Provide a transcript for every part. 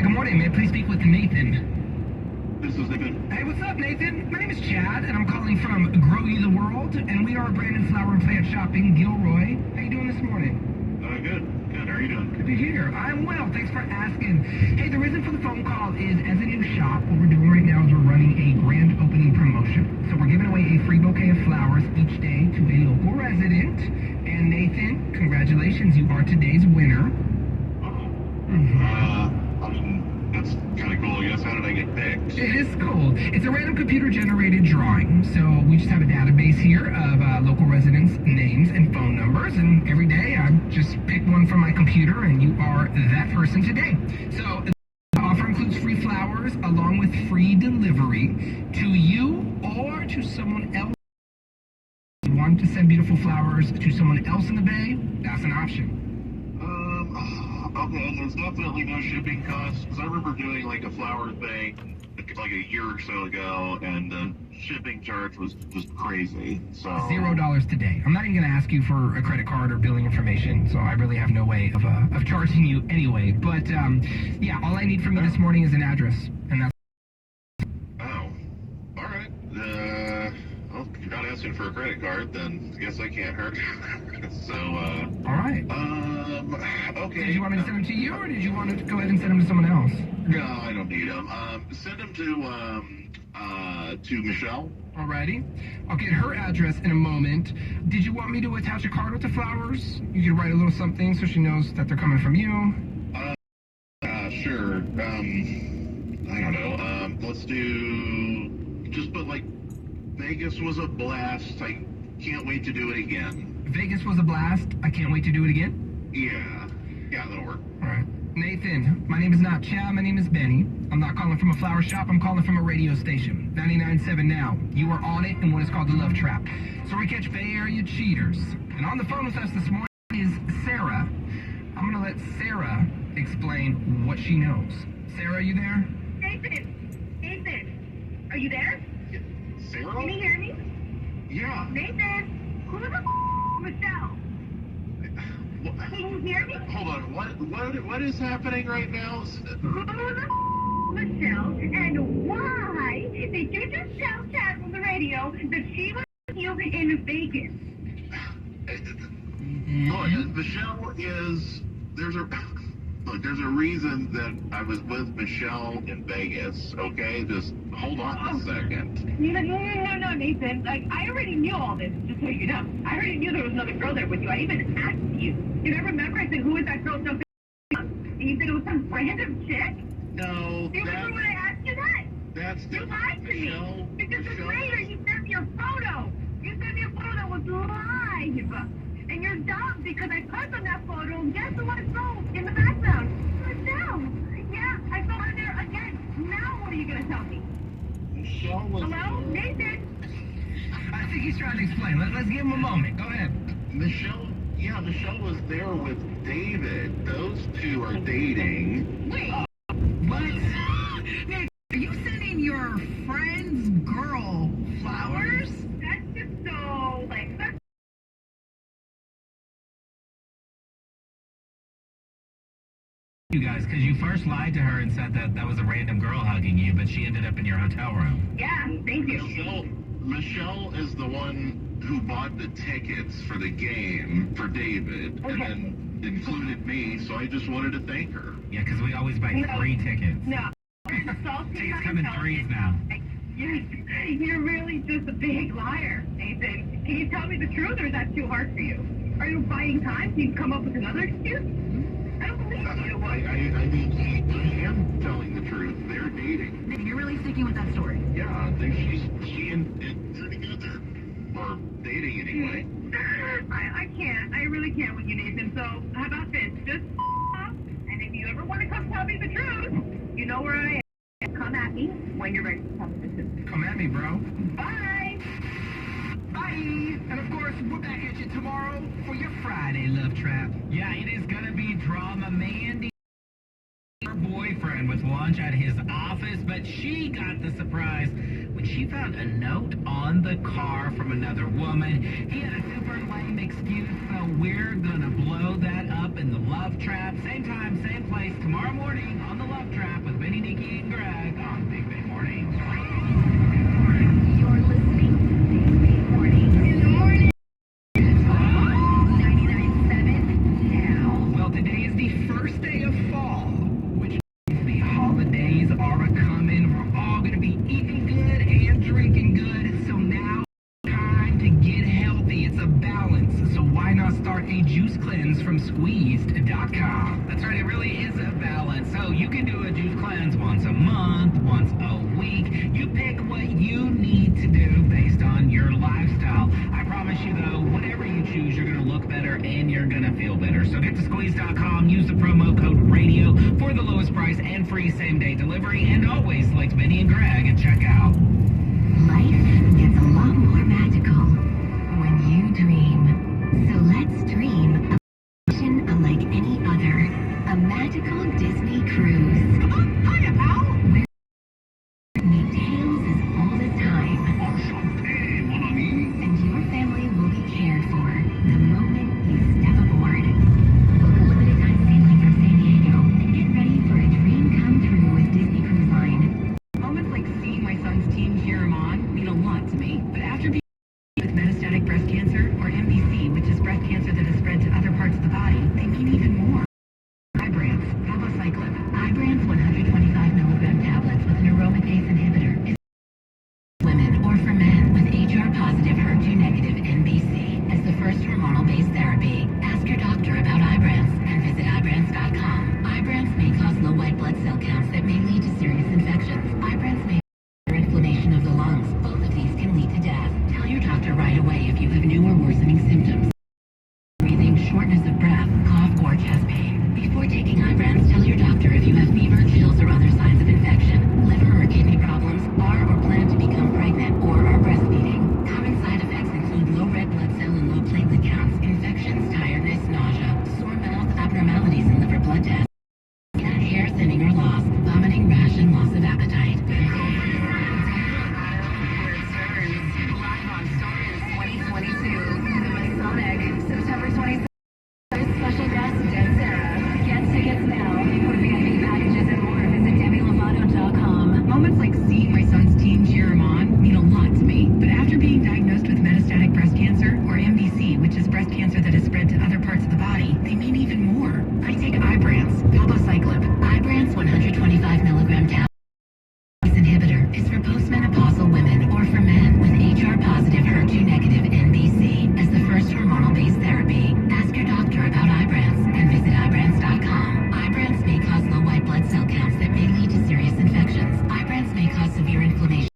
Hi, good morning. May I please speak with Nathan? This is Nathan. Hey, what's up, Nathan? My name is Chad, and I'm calling from Grow You the World, and we are a brand new flower and plant shop in Gilroy. How you doing this morning? Good. Good. How are you doing? Good to hear. I'm well. Thanks for asking. Hey, the reason for the phone call is, as a new shop, what we're doing right now is we're running a grand opening promotion. So we're giving away a free bouquet of flowers each day to a local resident. And Nathan, congratulations, you are today's winner. I mean, that's kind of cool. Yes, how did I get picked? It is cool. It's a random computer-generated drawing. So we just have a database here of local residents' names and phone numbers, and every day I just pick one from my computer, and you are that person today. So the offer includes free flowers along with free delivery to you or to someone else. If you want to send beautiful flowers to someone else in the Bay, that's an option. Okay, there's definitely no shipping costs, because I remember doing like a flower thing like a year or so ago, and the shipping charge was just crazy. So $0 today. I'm not even going to ask you for a credit card or billing information, so I really have no way of charging you anyway. But yeah, all I need from you this morning is an address, and that's. Oh, all right. Well, if you're not asking for a credit card, then I guess I can't hurt. So All right. Okay. Did you want me to send them to you, or did you want to go ahead and send them to someone else? No, I don't need them. Send them to Michelle. Alrighty. I'll get her address in a moment. Did you want me to attach a card with the flowers? You could write a little something so she knows that they're coming from you. Sure. I don't know. Let's do. Just put like, Vegas was a blast. I can't wait to do it again. Vegas was a blast. I can't wait to do it again. Yeah, that'll work. All right. Nathan, my name is not Chad, my name is Benny. I'm not calling from a flower shop, I'm calling from a radio station. 99.7 now. You are on it in what is called the Love Trap. So we catch Bay Area cheaters. And on the phone with us this morning is Sarah. I'm gonna let Sarah explain what she knows. Sarah, are you there? Nathan, are you there? Sarah? Can you hear me? Yeah. Nathan, who the Michelle? Can you hear me? Hold on. What is happening right now? Who the Michelle, and why did you just tell Chad on the radio that she was with you in Vegas? Look, Michelle is. There's a reason that I was with Michelle in Vegas. Okay, just hold on a second. No, Nathan. Like, I already knew all this, just so you know. I already knew there was another girl there with you. I even asked you. You know, remember I said, who is that girl jumping? And you said it was some random chick? No, Do you remember when I asked you that? That's You lied to Michelle, me. Because Michelle. later you sent me a photo. You sent me a photo that was live. And you're dumb because I clicked on that photo and guess who I saw in the background? Michelle. Yeah, I saw her there again. Now what are you going to tell me? Michelle was. Hello? Nathan? I think he's trying to explain. Let's give him a moment. Go ahead. Michelle was there with David. Those two are dating. Wait, what? Nick, are you sending your friend's girl flowers? That's just so, like, that's You guys, because you first lied to her and said that was a random girl hugging you, but she ended up in your hotel room. yeah, thank you. Michelle is the one who bought the tickets for the game for David, Okay. and then included me, so I just wanted to thank her. Yeah, because we always buy free tickets. No. You're salty. Tickets come in threes now. You're really just a big liar, Nathan. Can you tell me the truth, or is that too hard for you? Are you buying time so you can come up with another excuse? I don't believe you. I mean, I am telling the truth. They're dating. Nick, you're really sticking with that story. Yeah, she and they're together. Or dating anyway. I can't. I really can't with you, Nathan. So, how about this? Just up, and if you ever want to come tell me the truth, you know where I am. Come at me when you're ready to tell me the truth. Come at me, bro. Bye! Bye! And of course, we're back at you tomorrow for your Friday Love Trap. Yeah, it is gonna be Drama Mandy, her boyfriend with lunch at his office, but she got the surprise when she found a note on the car from another woman. He had a super lame excuse, so we're gonna blow that up in the Love Trap. Same time, same place, tomorrow morning on the Love Trap with Benny, Nikki, and Greg on Big Bay Mornings. You're listening to Big Bay Mornings. In the morning. 99.7 now. Well, today is the first day of fall, which means the holidays are a-coming. We're all gonna be eating good and drinking good, so now time to get healthy. It's a balance, so why not start a juice cleanse from squeezed.com? That's right, it really is a balance. So you can do a juice cleanse once a month, once a week. You pick what you need to do based on your lifestyle. I promise you though, whatever you choose, you're gonna look better and you're gonna feel better. So get to squeeze.com, use the promo code RADIO for the lowest price and free same-day delivery, and always select Benny and Greg at checkout. Life gets a lot more magical when you dream. So let's dream a vacation unlike any other. A magical Disney cruise. Hiya, pal. Where meet tales as old as time. Enchanté, mon ami. And your family will be cared for the moment you step aboard. Book a limited time sailing from San Diego and get ready for a dream come true with Disney Cruise Line. Moments like seeing my son's team cheer him on mean a lot to me. But after being with metastatic breast cancer, or MBC, which is breast cancer that has spread to other parts of the body, they mean even more. Ibrance, palbociclib. Ibrance 125 milligram tablets with an aromatase inhibitor is for women or for men with HR-positive, HER2-negative MBC as the first hormonal-based therapy. Ask your doctor about Ibrance and visit Ibrance.com. Ibrance may cause low white blood cell counts that may lead to serious infections. Ibrance may inflammation of the lungs. Both of these can lead to death. Tell your doctor right away if you have new or worsening symptoms. Breathing, shortness of breath, cough, or chest pain. Before taking Ibrance, tell your doctor if you have fever, chills, or other signs of infection, liver or kidney problems, are or plan to become pregnant, or are breastfeeding. Common side effects include low red blood cell and low platelet counts, infections, tiredness, nausea, sore mouth, abnormalities in liver blood tests, hair thinning or loss, vomiting, rash, and loss of appetite. Live on Stars 2022, the Masonic, September 27th. Special guest, Dead Sarah. Get tickets now for VIP packages and more. Visit DemiLovato.com. Moments like seeing my son's team cheer him on mean a lot to me. But after being diagnosed with metastatic breast cancer, or MBC, which is breast cancer that has spread to other parts of the body, they mean even more. I take Ibrance, palbociclib. Ibrance 125 milligram tablet inhibitor is for postmenopausal women or for men with HR-positive, HER2-negative MBC as the first hormonal-based therapy. Ask your doctor about Ibrance and visit Ibrance.com. Ibrance may cause low white blood cell counts that may lead to serious infections. Ibrance may cause severe inflammation.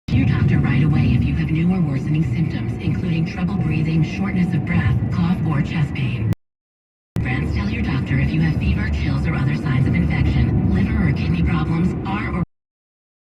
Your doctor right away if you have new or worsening symptoms, including trouble breathing, shortness of breath, cough, or chest pain. Ibrance, tell your doctor if you have fever, chills, or other signs of infection, liver or kidney problems, are or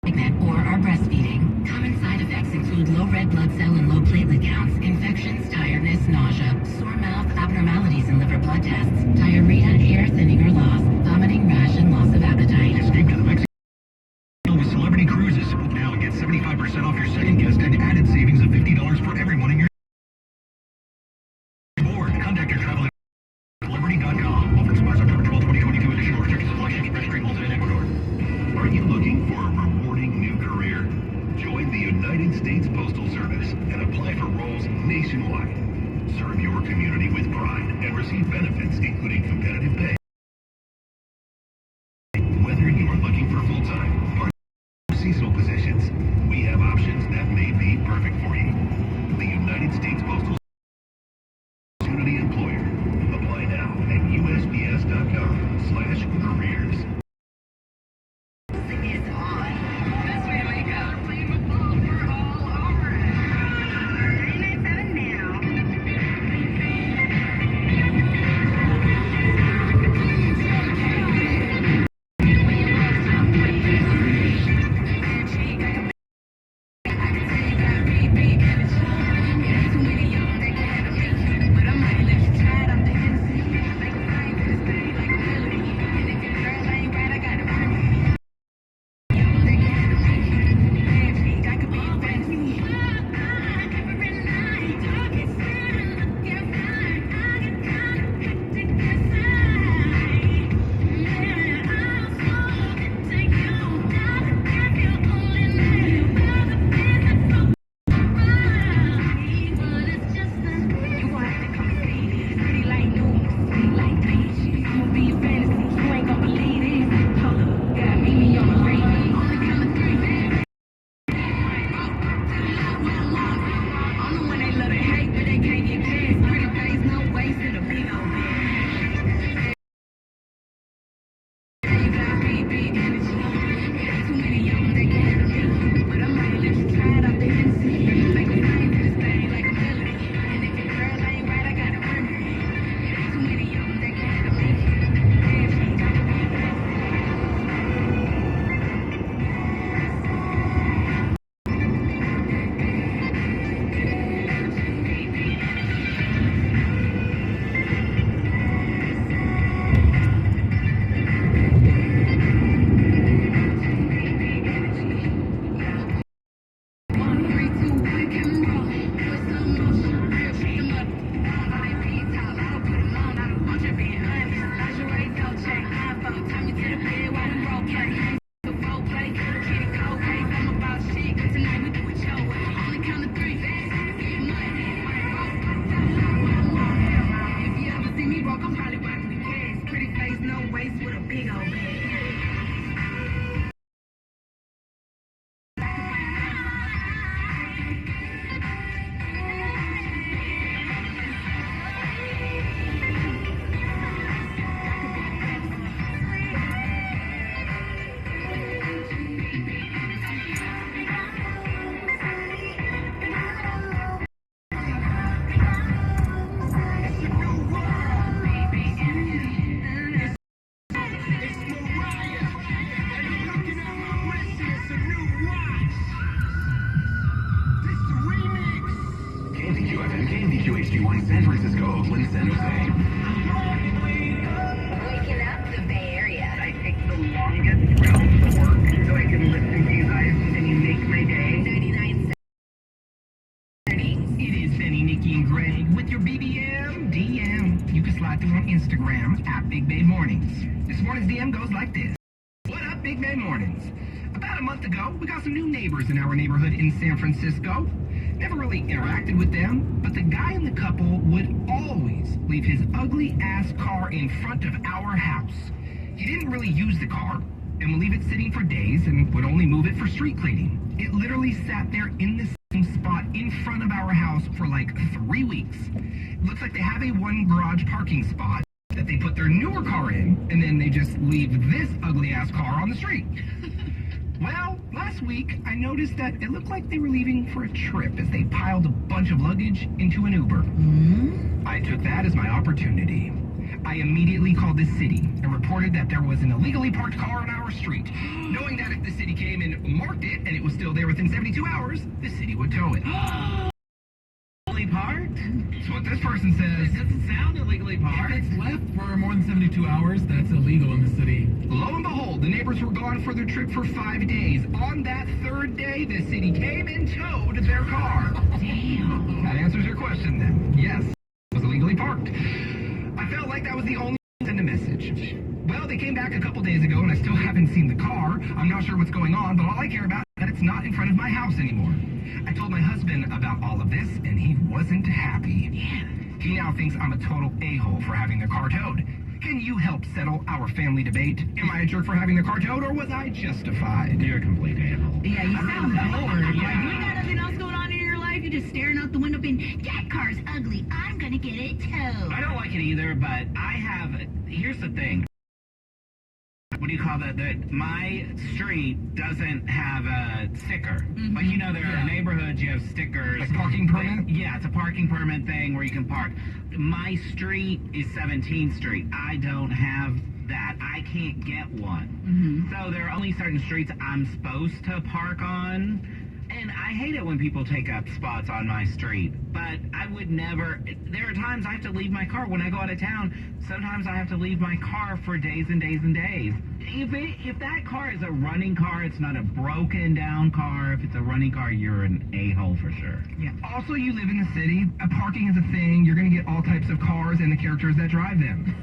pregnant, or are breastfeeding. Common side effects include low red blood cell and low platelet counts, infections, tiredness, nausea, sore mouth, abnormalities in liver blood tests, diarrhea, hair thinning or loss, vomiting, rash, and loss of appetite. Escape to the Mexican with Celebrity Cruises. Book now and get 75% off your second guest and added savings of $50 for everyone in your board. Contact your travel at celebrity.com. Offer expires October 12, 2022. Additional restrictions apply. Ships Fresh Creek Malta in Ecuador. Are you looking for a rewarding new career? Join the United States Postal Service and apply for roles nationwide. Serve your community with pride and receive benefits including competitive pay. Whether you are looking for full-time or seasonal positions, we have options that may be perfect for you. The United States Postal Opportunity Employer. Apply now at usps.com/careers. Is on. Best way to wake up. Playing football, we're all over it. 99.7 now. Probably rocking the case. Pretty face, no waist with a big old bag. KMDQFM, KMDQHD1, San Francisco, Oakland, San Jose. Waking up the Bay Area. I take the longest route to work so I can listen to you guys and you make my day. 99 It is Benny, Nikki, and Greg with your BBM DM. You can slide through on Instagram at Big Bay Mornings. This morning's DM goes like this. What up, Big Bay Mornings? About a month ago, we got some new neighbors in our neighborhood in San Francisco. Never really interacted with them, but the guy in the couple would always leave his ugly ass car in front of our house. He didn't really use the car and would leave it sitting for days and would only move it for street cleaning. It literally sat there in the same spot in front of our house for like 3 weeks. It looks like they have a one garage parking spot that they put their newer car in, and then they just leave this ugly ass car on the street. Well, last week, I noticed that it looked like they were leaving for a trip as they piled a bunch of luggage into an Uber. I took that as my opportunity. I immediately called the city and reported that there was an illegally parked car on our street, knowing that if the city came and marked it and it was still there within 72 hours, the city would tow it. Illegally parked? That's what this person says. It doesn't sound illegally parked. If it's left for more than 72 hours, that's illegal in the city. Lo and behold, the neighbors were gone for their trip for 5 days. On that third day, the city came and towed their car. Damn. That answers your question then. Yes, it was illegally parked. I felt like that was the only way to send a message. Well, they came back a couple days ago and I still haven't seen the car. I'm not sure what's going on, but all I care about is that it's not in front of my house anymore. I told my husband about all of this and he wasn't happy. He now thinks I'm a total a-hole for having their car towed. Can you help settle our family debate? Am I a jerk for having the car towed, or was I justified? You're a complete a-hole. Yeah, you sound bored. Yeah. Like, you ain't got nothing else going on in your life. You're just staring out the window being, That car's ugly. I'm gonna get it towed. I don't like it either, but here's the thing. What do you call that? My street doesn't have a sticker. Like, you know, there are neighborhoods, you have stickers. Like parking permit? Yeah, it's a parking permit thing where you can park. My street is 17th Street. I don't have that. I can't get one. So there are only certain streets I'm supposed to park on. And I hate it when people take up spots on my street, but I would never. There are times I have to leave my car when I go out of town. Sometimes I have to leave my car for days and days and days. If that car is a running car, it's not a broken down car. If it's a running car, you're an a-hole for sure. Yeah. Also, you live in the city. Parking is a thing. You're going to get all types of cars and the characters that drive them.